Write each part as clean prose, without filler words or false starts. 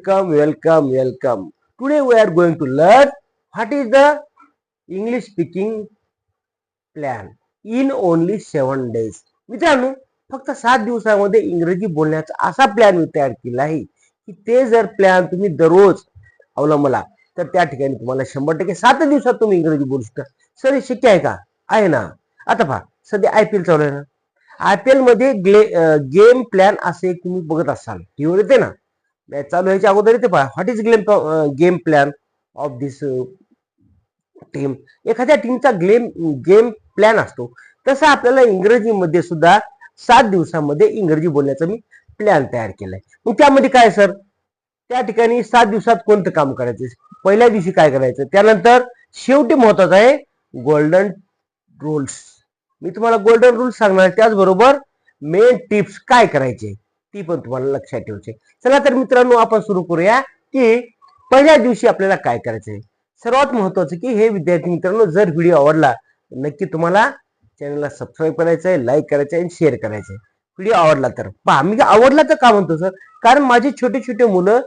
Welcome, welcome, welcome. Today we are going to learn what is the English speaking plan in only 7 days. मित्रांनो, फक्त 7 दिवसामध्ये इंग्रजी बोलण्याचा असा प्लॅन मी तयार केला आहे की ते जर प्लॅन तुम्ही दररोज अवलंबला तर त्या ठिकाणी तुम्हाला 100% 7 दिवसात तुम्ही इंग्रजी बोलू शकता. सर हे शक्य आहे का? आहे ना. आता पहा, सध्या IPL चालू आहे ना. IPL मध्ये गेम प्लॅन असे तुम्ही बघत असाल, टीव्हीवर येते ना. मॅच चालू व्हायच्या अगोदर इथे पहा, what is game plan of this team. एखाद्या टीमचा गेम प्लॅन असतो तसा आपल्याला इंग्रजीमध्ये सुद्धा 7 दिवसामध्ये इंग्रजी बोलण्याचा मी प्लॅन तयार केलाय. मग त्यामध्ये काय सर, त्या ठिकाणी 7 दिवसात कोणतं काम करायचं, पहिल्या दिवशी काय करायचं, त्यानंतर शेवटी महत्वाचं आहे गोल्डन रूल्स. मी तुम्हाला गोल्डन रूल्स सांगणार, त्याचबरोबर मेन टिप्स काय करायचे ती पण तुम्हाला लक्षात ठेवायचे. चला तर मित्रांनो, आपण सुरू करूया की पहिल्या दिवशी आपल्याला काय करायचंय. सर्वात महत्वाचं की हे विद्यार्थी मित्रांनो, जर व्हिडिओ आवडला नक्की तुम्हाला चॅनलला सबस्क्राईब करायचंय, लाईक करायचंय आणि शेअर करायचंय. व्हिडिओ आवडला तर पहा. मी आवडला तर का म्हणतो सर, कारण माझे छोटे छोटे मुलं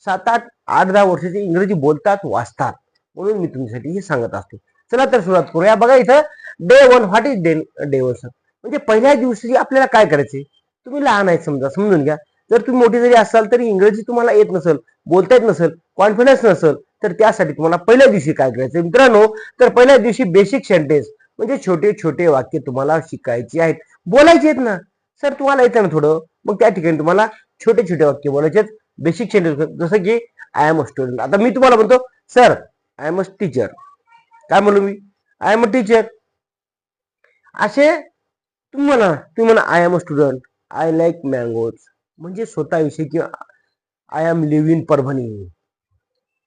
7, 8, 8, 10 वर्षाचे इंग्रजी बोलतात, वाचतात, म्हणून मी तुमच्यासाठी हे सांगत असतो. चला तर सुरुवात करूया. बघा इथं day 1. What is day 1 sir, म्हणजे पहिल्या दिवशी आपल्याला काय करायचे. तुम्ही लहान आहेत समजा, समजून घ्या. जर तुम्ही मोठी जरी असाल तरी इंग्रजी तुम्हाला येत नसेल, बोलता येत नसेल, कॉन्फिडन्स नसेल, तर त्यासाठी तुम्हाला पहिल्या दिवशी काय करायचं मित्रांनो, तर पहिल्या दिवशी बेसिक सेंटेन्स म्हणजे छोटे छोटे वाक्य तुम्हाला शिकायचे आहेत, बोलायचे आहेत ना. सर तुम्हाला येतं ना थोडं, मग त्या ठिकाणी तुम्हाला छोटे छोटे वाक्य बोलायचे, बेसिक सेंटेन्स. जसं की आय एम अ स्टुडंट. आता मी तुम्हाला म्हणतो sir I am a teacher, काय म्हणू मी, आय एम अ टीचर. असे तुम्ही म्हणा I am a student, I like mangoes, म्हणजे स्वतःविषयी, किंवा I am live in Parbhani,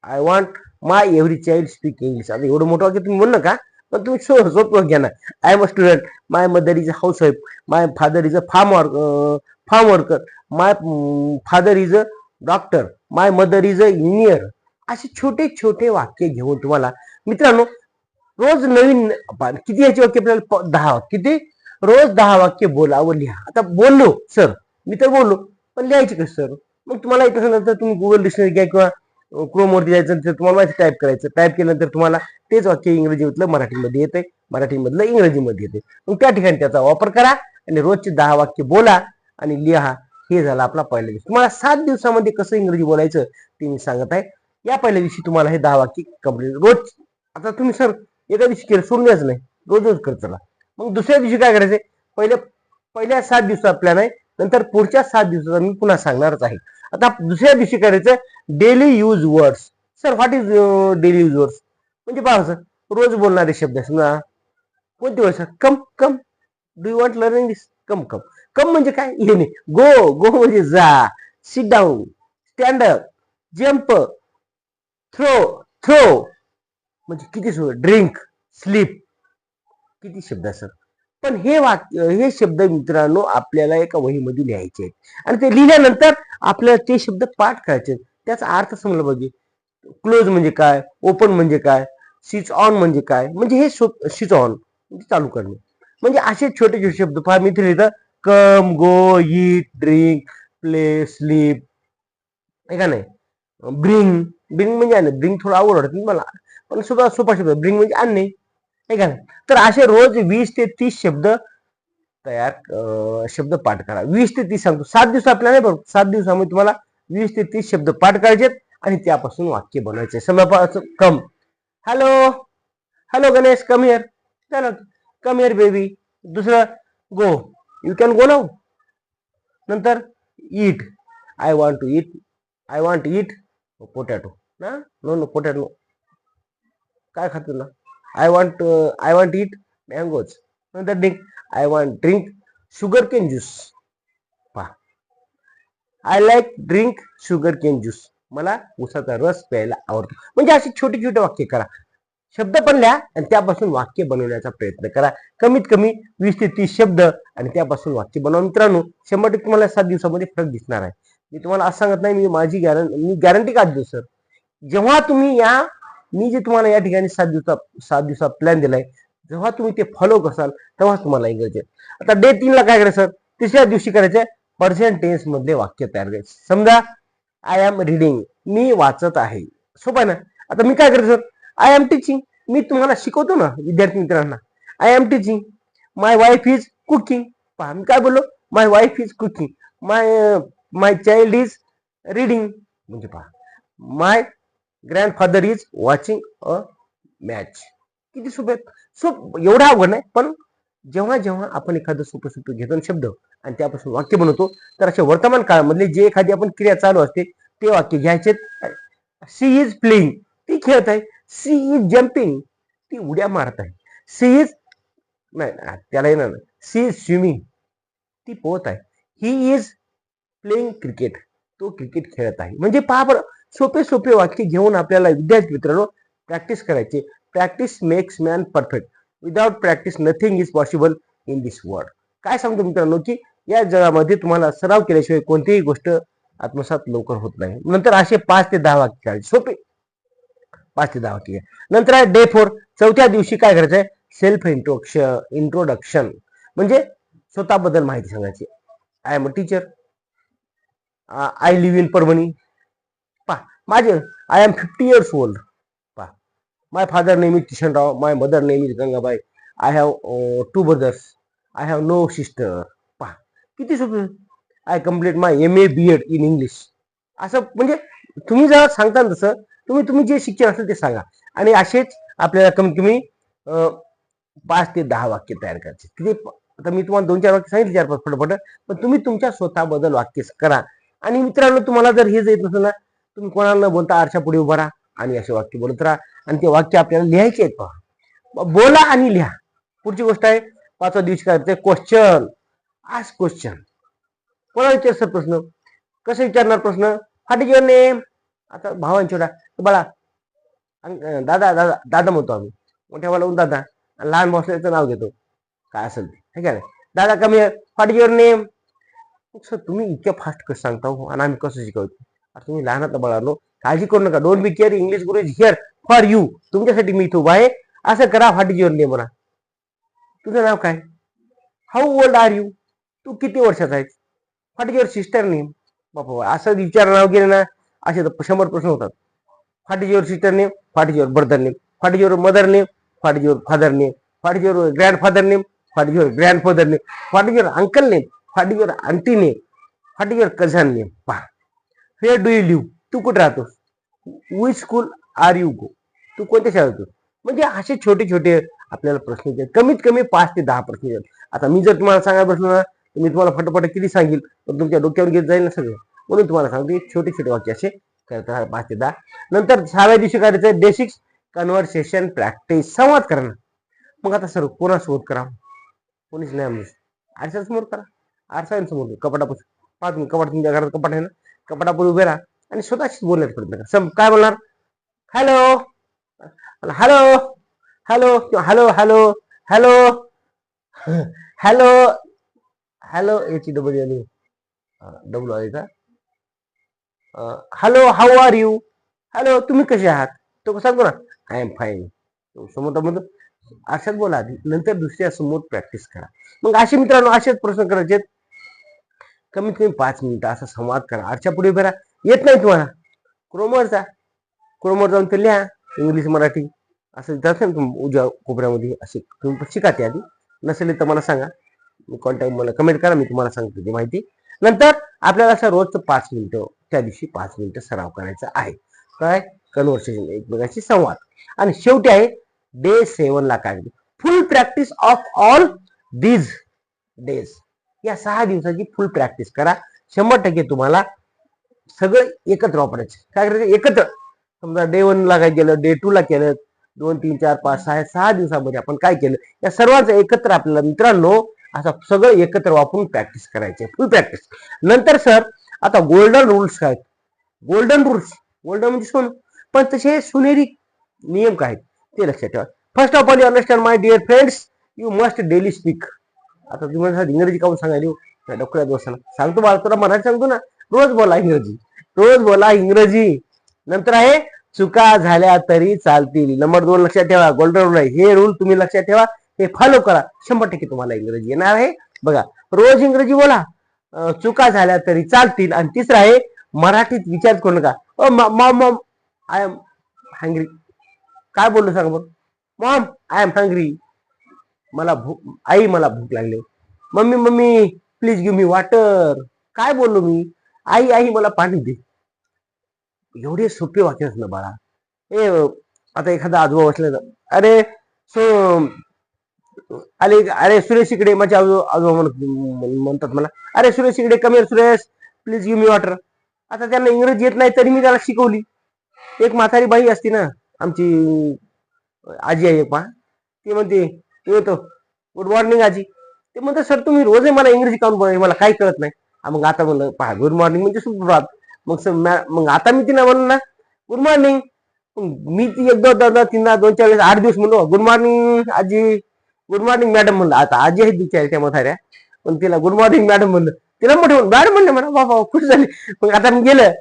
I want my every child speak English. आता एवढं मोठं वाक्य तुम्ही म्हणू नका, पण तुम्ही सोपं घ्या ना. I am a student, my mother is a house wife, my father is a farm worker, my father is a doctor, my mother is a engineer. असे छोटे छोटे वाक्य घेऊन तुम्हाला मित्रांनो रोज नवीन किती याचे वाक्य आपल्याला 10 किती रोज 10 वाक्य बोला व लिहा. आता बोललो सर, मी तर बोललो, पण लिहायचे कसं सर. मग तुम्हाला येत असेल तर तुम्ही गुगल डिक्शनरी घ्या किंवा क्रोमवरती जायचं, तर तुम्हाला माहिती टाईप करायचं. टाईप केल्यानंतर तुम्हाला तेच वाक्य इंग्रजीमधलं मराठीमध्ये येते, मराठीमधलं इंग्रजीमध्ये येते. मग त्या ठिकाणी त्याचा वापर करा आणि रोजचे 10 वाक्य बोला आणि लिहा. हे झालं आपला पहिला दिवस. तुम्हाला 7 दिवसामध्ये कसं इंग्रजी बोलायचं ते मी सांगत आहे. या पहिल्या दिवशी तुम्हाला हे 10 वाक्य कंप्लीट रोज. आता तुम्ही सर एका दिवशी केलं, सोडून द्यायचं नाही, रोज रोज करत चला. मग दुसऱ्या दिवशी काय करायचंय, पहिल्या 7 दिवसाचा प्लॅन आहे, नंतर पुढच्या 7 दिवसाचा मी पुन्हा सांगणारच आहे. आता दुसऱ्या दिवशी करायचं daily use words. Sir what is daily use words, म्हणजे पहा सर, रोज बोलणारे शब्द. समजा कोणते word sir, come come, do you want learning this, come come. Come म्हणजे काय, येणे. गो गो म्हणजे जा, sit down, stand up, jump, throw throw म्हणजे किती शब्द, ड्रिंक, स्लीप, किती शब्द सर. पण हे वाक्य, हे शब्द मित्रांनो आपल्याला एका वहीमध्ये लिहायचे आहेत आणि ते लिहिल्यानंतर आपल्याला ते शब्द पाठ करायचे. त्याचा अर्थ समजला पाहिजे. क्लोज म्हणजे काय, ओपन म्हणजे काय, स्विच ऑन म्हणजे काय, म्हणजे हे स्विच ऑन म्हणजे चालू करणे. म्हणजे असे छोटे छोटे शब्द पहा मी इथे लिहितं, कम, गो, ईट, ड्रिंक, प्ले, स्लीप, आहे का नाही. ब्रिंग, ब्रिंग म्हणजे आणणे. ब्रिंग थोडा आवड वाटत मला, पण सुद्धा सोपा शब्द. ब्रिंग म्हणजे आणणे, आहे का नाही. तर असे रोज 20 ते 30 शब्द शब्द पाठ करा. 20 ते 30 सांगतो, 7 दिवस आपल्याला नाही, बरोबर 7 दिवसामध्ये तुम्हाला 20 ते 30 शब्द पाठ करायचे आणि त्यापासून वाक्य बनवायचे. समजा come, hello hello Ganesh, come here, चला कम हिअर बेबी. दुसरं go, you can go now. नंतर eat, I want to eat, I want eat potato ना, नो नो पोटॅटो काय खातो ना, आय वॉन्ट ईट मँगोज. नंतर drink, I want drink sugarcane juice. पहा, I like drink sugarcane juice, मला उसाचा रस प्यायला आवडतो. म्हणजे अशी छोटी छोटी वाक्य करा, शब्द पण लिहा आणि त्यापासून वाक्य बनवण्याचा प्रयत्न करा. कमीत कमी 20 ते 30 शब्द आणि त्यापासून वाक्य बनवा. मित्रांनो 100% तुम्हाला 7 दिवसामध्ये फरक दिसणार आहे. मी तुम्हाला असं सांगत नाही, मी गॅरंटी का देऊ सर. जेव्हा तुम्ही मी जे तुम्हाला या ठिकाणी 7 दिवसा प्लॅन दिलाय, जेव्हा तुम्ही ते फॉलो कराल तेव्हा तुम्हाला इंग्रजी. आता डे 3 ला काय करायचं, तिसऱ्या दिवशी करायचं प्रेझेंट टेन्स मधले वाक्य तयार करायचे. समजा आय एम रीडिंग, मी वाचत आहे. सोपं आहे ना. आता मी काय करतो सर, आय एम टीचिंग. मी तुम्हाला शिकवतो ना विद्यार्थी मित्रांना. I am teaching. My wife is cooking. पहा मी काय बोललो, my wife is cooking. My child is reading. म्हणजे पहा, my grandfather is watching a match. किती सोपे. एवढा अवघड नाही, पण जेव्हा जेव्हा आपण एखादं सोपं सोपं घेतो शब्द आणि त्यापासून वाक्य बनवतो, तर अशा वर्तमान काळामधले जे एखादी आपण क्रिया चालू असते ते वाक्य घ्यायचे. सी इज प्लेइंग, ती खेळत आहे. सी इज जम्पिंग, ती उड्या मारत आहे. सी इज, नाही त्याला येणार नाही. सी इज स्विमिंग, ती पोहत आहे. ही इज प्लेइंग क्रिकेट, तो क्रिकेट खेळत आहे. म्हणजे पहा बरं, सोपे सोपे वाक्य घेऊन आपल्याला विद्यार्थी मित्रांनो प्रॅक्टिस करायची. Practice makes man perfect. Without practice nothing is possible in this world. काय सांगतो मित्रांनो, की या जगामध्ये तुम्हाला सराव केल्याशिवाय कोणतीही गोष्ट आत्मसात लवकर होत नाही. नंतर असे 5 ते 10 वाक्य करायचे, सोपे 5 ते 10 वाक्य. नंतर आहे डे 4. चौथ्या दिवशी काय करायचंय, सेल्फ इंट्रोडक्शन. म्हणजे स्वतःबद्दल माहिती सांगायची. I am a teacher. I live in Parbhani. पहा माझे, आय एम 50 years old. पहा, my father name is Kishanrao. My mother name is Gangabai. I have 2 brothers. I have no sister. पहा किती सोपं. I complete my MA BEd in English. असं म्हणजे तुम्ही जर सांगता तसं तुम्ही जे शिक्षण असेल ते सांगा. आणि असेच आपल्याला कमीत कमी 5 ते 10 वाक्य तयार करायचे. किती, आता मी तुम्हाला 2-4 वाक्य सांगितले, 4-5 फटाफट, पण तुम्ही तुमच्या स्वतःबद्दल वाक्य करा. आणि मित्रांनो तुम्हाला जर हे येत नसेल ना, तुम्ही कोणाला न बोलता आरशा पुढे उभा राहा आणि असे वाक्य बोलत राहा. आणि ते वाक्य आपल्याला लिहायचे आहेत. पहा, बोला आणि लिहा. पुढची गोष्ट आहे 5व्या दिवशी काय करते, क्वेश्चन. Ask question. कोणाला विचारतात प्रश्न, कसं विचारणार प्रश्न, व्हॉट इज युअर नेम. आता भावांच्या बाळा, दादा दादा दादा म्हणतो आम्ही, मोठ्या भावाला दादा, लहान भाऊ नाव घेतो, काय असेल ते, हे काय दादा कमी, what is your name. Sir तुम्ही इतक्या फास्ट कसं सांगता हो, आणि आम्ही कसं शिकवतो. तुम्ही लहान आता बाळांनो, काळजी करू नका. Don't be care, English Guru is here for you. तुमच्यासाठी मी इथं उभा आहे. असं करा, व्हॉट इज युअर नेम म्हणा. तुझं नाव काय, हाऊ ओल्ड आर यू, तू किती वर्षाचा आहे. What is your sister name. बापा असं विचार नाव गेले ना, असे 100 प्रश्न होतात. What is your sister name, what is your brother name, what is your mother name, what is your father name, what is your grandfather name, what is your grandfather name, what is your uncle name, what is your aunty name, what is your cousin name. पहा, where do you live, तू कुठे राहतो. Which school are you go, तू कोणत्या शाळेत होतो. म्हणजे असे छोटे छोटे आपल्याला प्रश्न येतात. कमीत कमी 5 ते 10 प्रश्न येतात. आता मी जर तुम्हाला सांगायला बसलो ना, तर मी तुम्हाला फटाफट किती सांगेल, पण तुमच्या डोक्यावर घेत जाईल ना सगळं. म्हणून तुम्हाला सांगतो, छोटे छोटे वाक्य असे करतात 5 ते 10. नंतर 6व्या दिवशी करायचं बेसिक कन्व्हर्सेशन प्रॅक्टिस, संवाद करणं. मग आता सर कोणासोबत करा, कोणीच नाही आम्ही, आरशासमोर करा. आरशांसमोर कपाटापासून, पहा तुम्ही कपाट, तुमच्या घरात कपाट आहे ना, कपाटापुढे उभे राहा आणि स्वतःशीच बोलण्याचा प्रयत्न करा. काय बोलणार, hello hello hello hello hello hello hello hello, याची डब्ल्यू आहे का, hello how are you, hello तुम्ही कसे आहात. तो सांगतो ना, आय एम फाईन. समोर म्हणतो अशाच बोला आधी, नंतर दुसऱ्या समोर प्रॅक्टिस करा. मग असे मित्रांनो असेच प्रश्न करायचे. कमीत कमी 5 मिनिटं असा संवाद करा. आरच्या पुढे उभे राहा. येत नाही तुम्हाला, क्रोमवर जाऊन ते लिहा, इंग्लिश मराठी असं जातं ना उजव्या कोपऱ्यामध्ये, असे तुम्ही शिका. ते आधी नसेल तर मला सांगा, कॉन्टॅक्ट मला कमेंट करा, मी तुम्हाला सांगतो ती माहिती. नंतर आपल्याला असं रोजचं 5 मिनिटं, त्या दिवशी 5 मिनिटं सराव करायचा आहे. काय, कन्व्हर्सेशन, एकमेकांशी संवाद. आणि शेवटी आहे डे 7 ला काय, फुल practice of all these days. या 6 दिवसाची फुल प्रॅक्टिस करा. 100% तुम्हाला सगळं एकत्र वापरायचं. काय करायचं, एकत्र. समजा डे 1 ला काय केलं, डे 2 ला केलं, 2, 3, 4, 5, 6 दिवसामध्ये आपण काय केलं, या सर्वांचं एकत्र आपल्याला मित्रांनो असं सगळं एकत्र वापरून प्रॅक्टिस करायचे, फुल प्रॅक्टिस. नंतर सर आता गोल्डन रूल्स काय, गोल्डन रूल्स, गोल्डन म्हणजे सोनं, पण तसे सोनेरी नियम काय ते लक्षात ठेवा. First of all you understand my dear friends, you must daily speak. आता तुम्ही इंग्रजी काहून सांगायला डॉक्टर बसायला सांगतो, बाळा तुला मराठी सांगतो ना, रोज बोला इंग्रजी, रोज बोला इंग्रजी. नंतर आहे चुका झाल्या तरी चालतील. नंबर 2 लक्षात ठेवा, गोल्डन रूल आहे. हे रूल तुम्ही लक्षात ठेवा, हे फॉलो करा. 100% तुम्हाला इंग्रजी येणार आहे. बघा, रोज इंग्रजी बोला, चुका झाल्या तरी चालतील. आणि तिसरं आहे मराठीत विचार करू नका, Maugham mom I am hungry. काय बोललो सांग बरं. Mom I am hungry. मला भूक लागली. Mummy mummy please give me water. काय बोललो मी. आई मला पाणी दे. एवढे सोपे वाक्य ना बाळा. ए आता एखादा आजोबा बसले, अरे सो अरे सुरेश इकडे. माझे आजोबा म्हणतात मला, अरे सुरेश इकडे, कमी Suresh please give me water. आता त्यांना इंग्रजी येत नाही तरी मी त्याला शिकवली. एक म्हातारी बाई असते ना आमची, आजी आहे पहा, ती म्हणते, ती म्हणतो गुड मॉर्निंग आजी. ते म्हणतात सर तुम्ही रोज मला इंग्रजी काऊन बोलाय, मला काही कळत नाही. मग आता म्हणलं पहा, गुड मॉर्निंग म्हणजे सुप्रभात. मग आता मी तिला म्हणलं ना गुड मॉर्निंग. मी ती एक दोन तीनदा 2-4 वेळेस 8 दिवस म्हणलो गुड मॉर्निंग आजी, गुड मॉर्निंग मॅडम म्हणलं. आता आजी आहे बिचारी त्या म्हाताऱ्या, पण तिला गुड मॉर्निंग मॅडम म्हणलं. तिला मोठे मॅडम म्हणलं म्हणा, बाबा खुश झाली. मग आता मी गेलं,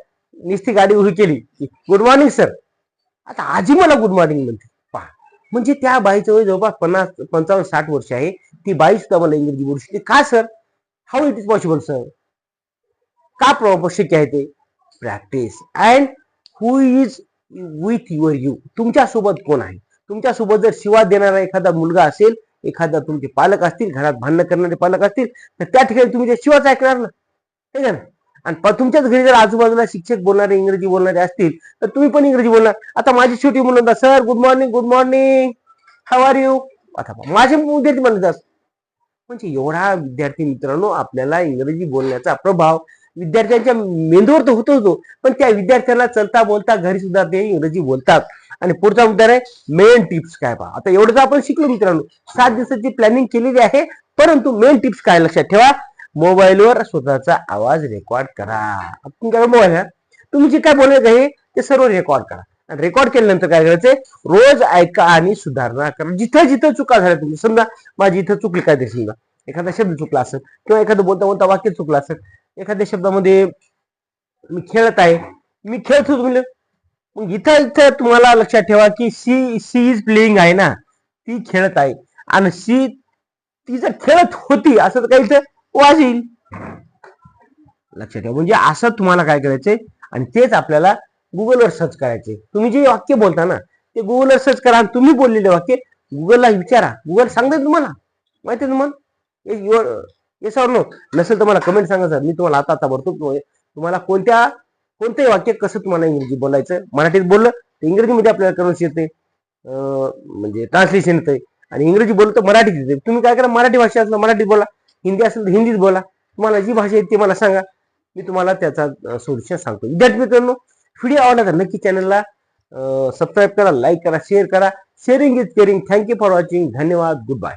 नुसती गाडी उभी केली, गुड मॉर्निंग सर. आता आजी मला गुड मॉर्निंग म्हणते पहा. म्हणजे त्या बाईचं वय जवळपास 50-55-60 वर्ष आहे. ती बाई सुद्धा मला इंग्रजी बोलू शकते. का sir, how it is possible sir. का शक्य आहे ते. Practice. And who is with your you. तुमच्या सोबत कोण आहे. तुमच्या सोबत जर शिवा देणारा एखादा मुलगा असेल, एखादा तुमचे पालक असतील, घरात भांडण करणारे पालक असतील, तर त्या ठिकाणी तुम्ही ते शिवाच ऐकणार ना, ठीक आहे ना. आणि तुमच्याच घरी जर आजूबाजूला शिक्षक बोलणारे, इंग्रजी बोलणारे असतील, तर तुम्ही पण इंग्रजी बोलणार. आता माझी छोटी मुलं म्हणतात, sir good morning, good morning, how are you. आता माझे विद्यार्थी म्हणतात. म्हणजे एवढा विद्यार्थी मित्रांनो, आपल्याला इंग्रजी बोलण्याचा प्रभाव विद्यार्थ्यांच्या मेंदूवर तर होतो, पण त्या विद्यार्थ्यांना चलता बोलता घरी सुद्धा ते इंग्रजी बोलतात. आणि पुढचा मुद्दा आहे मेन टिप्स काय पहा. आता एवढं तर आपण शिकलो मित्रांनो, 7 दिवसाची प्लॅनिंग केलेली आहे, परंतु मेन टिप्स काय लक्षात ठेवा. मोबाईलवर स्वतःचा आवाज रेकॉर्ड करा. तुमच्याकडे मोबाईल आहे, तुम्ही जे काय बोलायचं आहे ते सर्व रेकॉर्ड करा. आणि रेकॉर्ड केल्यानंतर काय करायचंय, रोज ऐका आणि सुधारणा करा. जिथं जिथं चुका झाल्या, तुम्ही समजा माझी इथं चुकली काय ते, समजा एखादा शब्द चुकला असेल किंवा एखादं बोलता बोलता वाक्य चुकलं असेल, एखाद्या शब्दामध्ये मी खेळत आहे, मी खेळत होतो म्हणजे, मग इथं इथं तुम्हाला लक्षात ठेवा की शी इज प्लेइंग आहे ना, ती खेळत आहे. आणि ती जर खेळत होती असं तर काही वाज येईल. लक्षात ठेवा. म्हणजे असं तुम्हाला काय करायचंय, आणि तेच आपल्याला गुगलवर सर्च करायचे. तुम्ही जे वाक्य बोलता ना ते गुगलवर सर्च करा. आणि तुम्ही बोललेले वाक्य गुगलला विचारा. गुगल सांगते तुम्हाला, माहिती आहे तुम्हाला. Yes or no. नसेल तर मला कमेंट सांगा सर, मी तुम्हाला आता भरतो तुम्हाला कोणतंही वाक्य कसं तुम्हाला इंग्रजी बोलायचं. मराठीत बोललं तर इंग्रजीमध्ये आपल्याला कन्व्हर्स येते, म्हणजे ट्रान्सलेशन येते. आणि इंग्रजी बोललं तर मराठीत येते. तुम्ही काय करा, मराठी भाषा असेल मराठीत बोला, हिंदी असेल तर हिंदीत बोला. तुम्हाला जी भाषा येते मला सांगा, मी तुम्हाला त्याचा सोल्युशन सांगतो. विद्यार्थी मित्रांनो, व्हिडिओ आवडला तर नक्की चॅनलला सबस्क्राईब करा, लाईक करा, शेअर करा. Sharing is caring. Thank you for watching. धन्यवाद. Good bye.